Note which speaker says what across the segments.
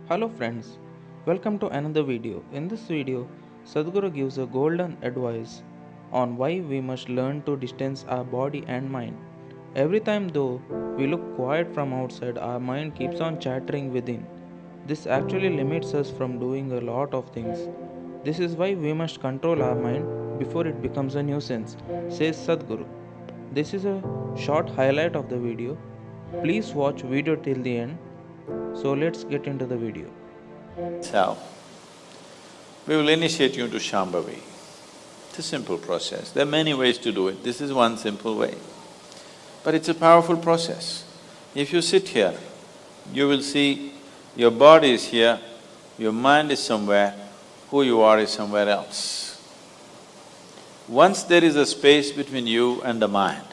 Speaker 1: Hello friends, welcome to another video. In this video, Sadhguru gives a golden advice on why we must learn to distance our body and mind. Every time though we look quiet from outside, our mind keeps on chattering within. This actually limits us from doing a lot of things. This is why we must control our mind before it becomes a nuisance, says Sadhguru. This is a short highlight of the video. Please watch video till the end. So let's get into the video.
Speaker 2: So, we will initiate you into Shambhavi. It's a simple process. There are many ways to do it. This is one simple way. But it's a powerful process. If you sit here, you will see your body is here, your mind is somewhere, who you are is somewhere else. Once there is a space between you and the mind,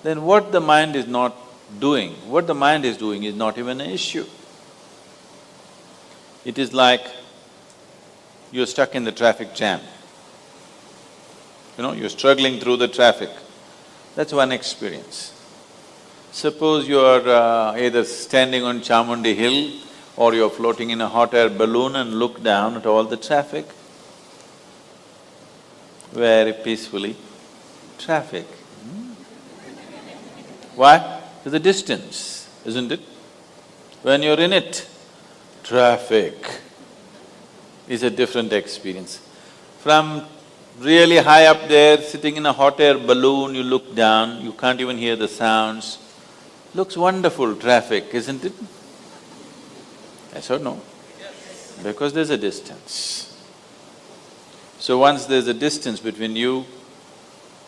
Speaker 2: then what the mind is not doing, what the mind is doing is not even an issue. It is like you're stuck in the traffic jam. You're struggling through the traffic. That's one experience. Suppose you're either standing on Chamundi Hill or you're floating in a hot air balloon and look down at all the traffic. Very peacefully, traffic. Why? There's a distance, isn't it? When you're in it, traffic is a different experience. From really high up there, sitting in a hot air balloon, you look down, you can't even hear the sounds. Looks wonderful, traffic, isn't it? Yes or no? Yes. Because there's a distance. So once there's a distance between you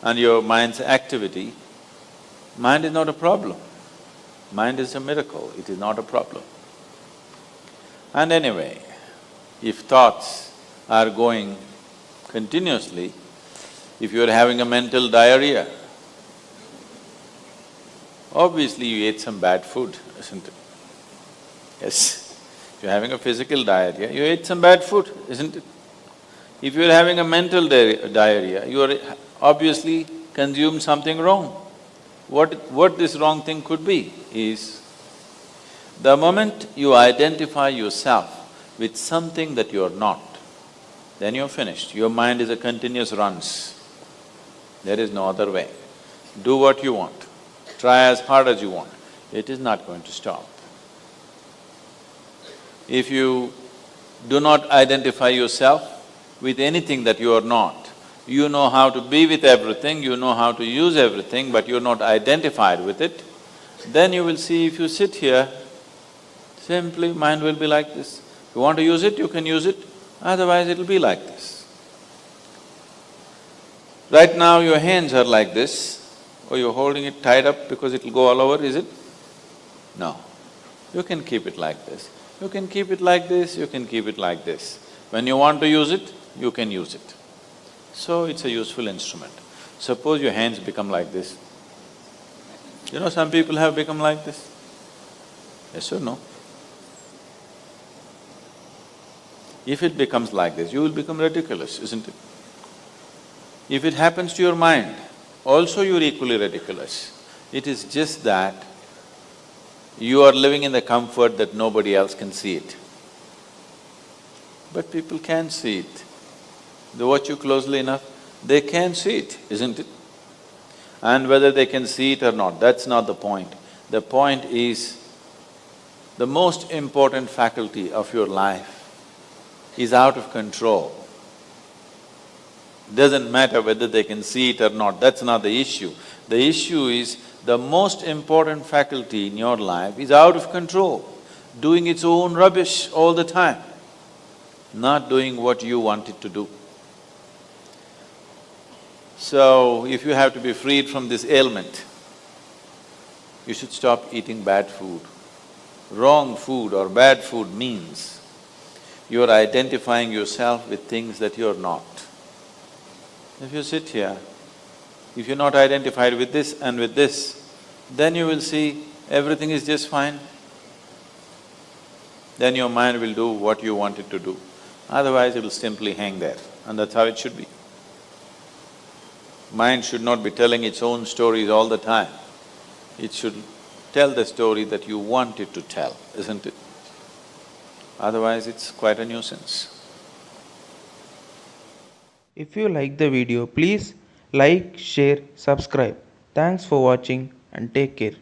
Speaker 2: and your mind's activity, mind is not a problem. Mind is a miracle, it is not a problem. And anyway, if thoughts are going continuously, if you're having a mental diarrhea, obviously you ate some bad food, isn't it? Yes. If you're having a physical diarrhea, you ate some bad food, isn't it? If you're having a mental diarrhea, you are obviously consumed something wrong. What this wrong thing could be is, the moment you identify yourself with something that you're not, then you're finished. Your mind is a continuous runs. There is no other way. Do what you want, try as hard as you want, it is not going to stop. If you do not identify yourself with anything that you are not, you know how to be with everything, you know how to use everything, but you're not identified with it, then you will see if you sit here, simply mind will be like this. If you want to use it, you can use it, otherwise it'll be like this. Right now your hands are like this, or you're holding it tied up because it'll go all over, is it? No. You can keep it like this. You can keep it like this, you can keep it like this. When you want to use it, you can use it. So it's a useful instrument. Suppose your hands become like this. Some people have become like this. Yes or no? If it becomes like this, you will become ridiculous, isn't it? If it happens to your mind, also you're equally ridiculous. It is just that you are living in the comfort that nobody else can see it. But people can see it. They watch you closely enough, they can see it, isn't it? And whether they can see it or not, that's not the point. The point is, the most important faculty of your life is out of control. Doesn't matter whether they can see it or not, that's not the issue. The issue is, the most important faculty in your life is out of control, doing its own rubbish all the time, not doing what you want it to do. So, if you have to be freed from this ailment, you should stop eating bad food. Wrong food or bad food means you're identifying yourself with things that you're not. If you sit here, if you're not identified with this and with this, then you will see everything is just fine. Then your mind will do what you want it to do. Otherwise, it will simply hang there, and that's how it should be. Mind should not be telling its own stories all the time. It should tell the story that you want it to tell, isn't it? Otherwise, it's quite a nuisance.
Speaker 1: If you like the video, please like, share, subscribe. Thanks for watching and take care.